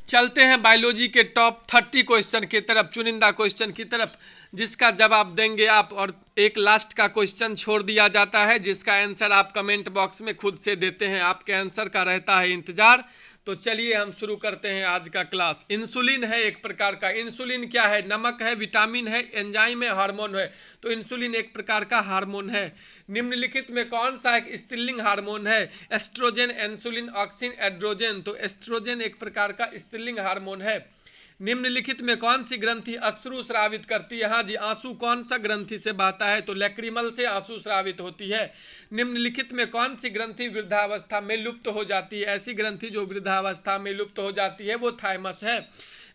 चलते हैं बायोलॉजी के टॉप 30 क्वेश्चन की तरफ, चुनिंदा क्वेश्चन की तरफ, जिसका जवाब देंगे आप और एक लास्ट का क्वेश्चन छोड़ दिया जाता है जिसका आंसर आप कमेंट बॉक्स में खुद से देते हैं। आपके आंसर का रहता है इंतजार। तो चलिए हम शुरू करते हैं आज का क्लास। इंसुलिन है एक प्रकार का। इंसुलिन क्या है? नमक है, विटामिन है, एंजाइम है, हार्मोन है। तो इंसुलिन एक प्रकार का हार्मोन है। निम्नलिखित में कौन सा एक स्त्रीलिंग हार्मोन है? Estrogen, insulin, auxin, androgen. तो एस्ट्रोजन एक प्रकार का स्त्रीलिंग हार्मोन है। निम्नलिखित में कौन सी ग्रंथि अश्रु स्रावित करती है? हाँ जी, आंसू कौन सा ग्रंथि से बहता है? तो लैक्रिमल से आंसू स्रावित होती है। निम्नलिखित में कौन सी ग्रंथि वृद्धावस्था में लुप्त हो जाती है? ऐसी ग्रंथि जो वृद्धावस्था में लुप्त हो जाती है वो थाइमस है।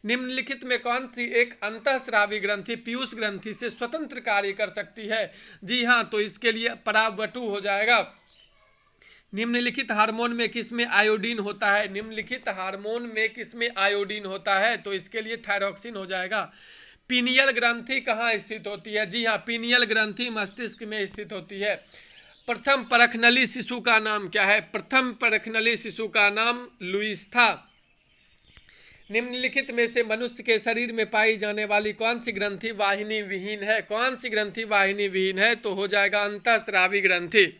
निम्नलिखित में कौन सी एक अंतःस्रावी ग्रंथि पीयूष ग्रंथि से स्वतंत्र कार्य कर सकती है? जी हाँ, तो इसके लिए परावटु हो जाएगा। निम्नलिखित हार्मोन में किसमें आयोडीन होता है? निम्नलिखित हार्मोन में किसमें आयोडीन होता है? तो इसके लिए थायरॉक्सिन हो जाएगा। पीनियल ग्रंथि कहाँ स्थित होती है? जी हाँ, पीनियल ग्रंथि मस्तिष्क में स्थित होती है। प्रथम परखनली शिशु का नाम क्या है? प्रथम परखनली शिशु का नाम लुईस था। निम्नलिखित में से मनुष्य के शरीर में पाई जाने वाली कौन सी ग्रंथि वाहिनी विहीन है? कौन सी ग्रंथि वाहिनी विहीन है? तो हो जाएगा अंतःस्रावी ग्रंथि।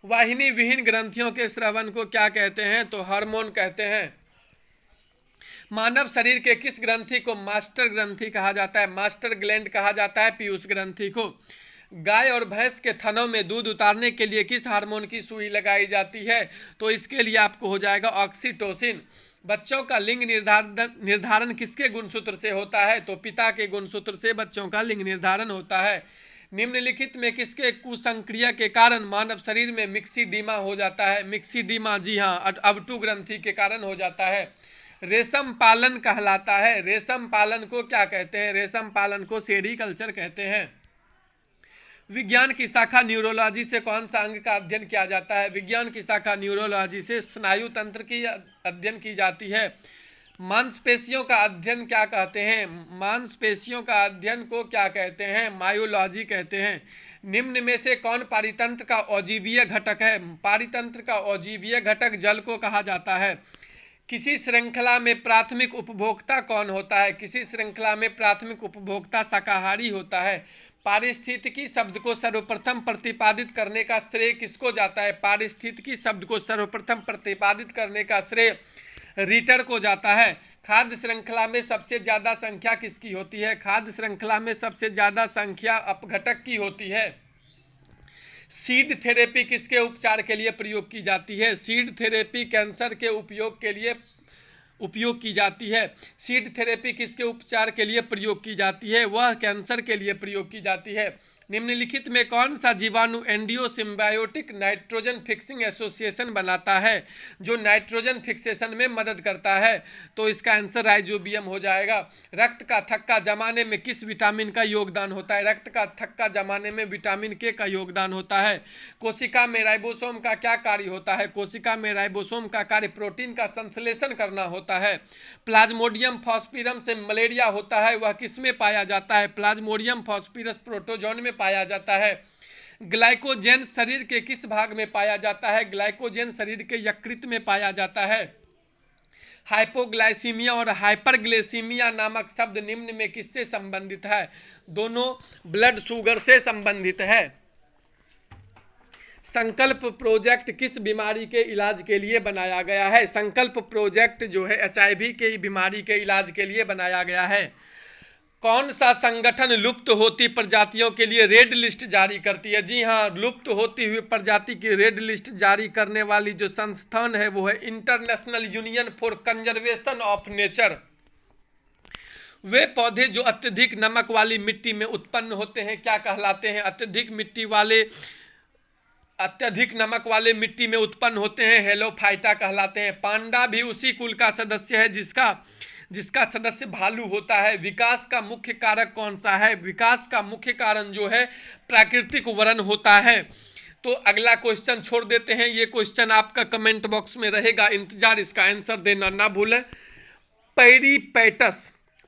वाहिनी विहीन ग्रंथियों के स्रवन को क्या कहते हैं? तो हार्मोन कहते हैं। मानव शरीर के किस ग्रंथि को मास्टर ग्रंथि कहा जाता है? मास्टर ग्लैंड कहा जाता है पीयूष ग्रंथि को। गाय और भैंस के थनों में दूध उतारने के लिए किस हार्मोन की सुई लगाई जाती है? तो इसके लिए आपको हो जाएगा ऑक्सीटोसिन। बच्चों का लिंग निर्धारण किसके गुणसूत्र से होता है? तो पिता के गुणसूत्र से बच्चों का लिंग निर्धारण होता है। निम्नलिखित में किसके कुसंक्रिया के कारण मानव शरीर में मिक्सीडीमा हो जाता है? मिक्सीडीमा, जी हाँ, अबटू ग्रंथि के कारण हो जाता है। रेशम पालन कहलाता है। रेशम पालन को क्या कहते हैं? रेशम पालन को सेरीकल्चर कहते हैं। विज्ञान की शाखा न्यूरोलॉजी से कौन सा अंग का अध्ययन किया जाता है? विज्ञान की शाखा न्यूरोलॉजी से स्नायु तंत्र की अध्ययन की जाती है। मांसपेशियों का अध्ययन क्या कहते हैं? मांसपेशियों का अध्ययन को क्या कहते हैं? मायोलॉजी कहते हैं। निम्न में से कौन पारितंत्र का अजीवीय घटक है? पारितंत्र का अजीवीय घटक जल को कहा जाता है। किसी श्रृंखला में प्राथमिक उपभोक्ता कौन होता है? किसी श्रृंखला में प्राथमिक उपभोक्ता शाकाहारी होता है। पारिस्थितिकी शब्द को सर्वप्रथम प्रतिपादित करने का श्रेय किसको जाता है? पारिस्थितिकी शब्द को सर्वप्रथम प्रतिपादित करने का श्रेय रीटर को जाता है। खाद्य श्रृंखला में सबसे ज्यादा संख्या किसकी होती है? खाद्य श्रृंखला में सबसे ज्यादा संख्या अपघटक की होती है। सीड थेरेपी किसके उपचार के लिए प्रयोग की जाती है? सीड थेरेपी कैंसर के उपयोग की जाती है। सीड थेरेपी किसके उपचार के लिए प्रयोग की जाती है? वह कैंसर के लिए प्रयोग की जाती है। निम्नलिखित में कौन सा जीवाणु एंडियो सिम्बायोटिक नाइट्रोजन फिक्सिंग एसोसिएशन बनाता है, जो नाइट्रोजन फिक्सेशन में मदद करता है? तो इसका आंसर राइजोबियम हो जाएगा। रक्त का थक्का जमाने में किस विटामिन का योगदान होता है? रक्त का थक्का जमाने में विटामिन के का योगदान होता है। कोशिका में राइबोसोम का क्या कार्य होता है? कोशिका में राइबोसोम का कार्य प्रोटीन का संश्लेषण करना होता है। प्लाज्मोडियम फॉस्फोरम से मलेरिया होता है, वह किस में पाया जाता है? प्लाज्मोडियम फॉस्फोरस प्रोटोजोन में पाया जाता है। ग्लाइकोजेन शरीर के किस भाग में पाया जाता है? ग्लाइकोजेन शरीर के यकृत में पाया जाता है। हाइपोग्लाइसीमिया और हाइपरग्लाइसीमिया नामक शब्द निम्न में किससे संबंधित है? दोनों ब्लड शुगर से संबंधित है। संकल्प प्रोजेक्ट किस बीमारी के इलाज के लिए बनाया गया है? संकल्प प्रोजेक्ट जो है HIV के बीमारी के इलाज के लिए बनाया गया है। कौन सा संगठन लुप्त होती प्रजातियों के लिए रेड लिस्ट जारी करती है? जी हाँ, लुप्त होती हुई प्रजाति की रेड लिस्ट जारी करने वाली जो संस्थान है वो है International Union for Conservation of Nature. वे पौधे जो अत्यधिक नमक वाली मिट्टी में उत्पन्न होते हैं क्या कहलाते हैं? अत्यधिक नमक वाले मिट्टी में उत्पन्न होते हैं, हेलोफाइटा कहलाते हैं। पांडा भी उसी कुल का सदस्य है जिसका सदस्य भालू होता है। विकास का मुख्य कारक कौन सा है? विकास का मुख्य कारण जो है प्राकृतिक वरण होता है। तो अगला क्वेश्चन छोड़ देते हैं, ये क्वेश्चन आपका कमेंट बॉक्स में रहेगा, इंतजार, इसका आंसर देना ना भूलें।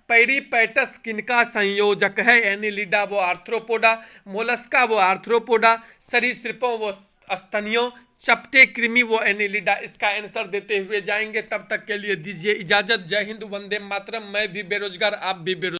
पेरिपेटस किनका संयोजक है? एनिलिडा वो आर्थ्रोपोडा, मोलस्का वो आर्थ्रोपोडा, सरीसृपों वो स्तनियों, चपटे कृमि व एनिलिडा, इसका आंसर देते हुए जाएंगे। तब तक के लिए दीजिए इजाजत। जय हिंद, वंदे मातरम। मैं भी बेरोजगार, आप भी बेरोजगार।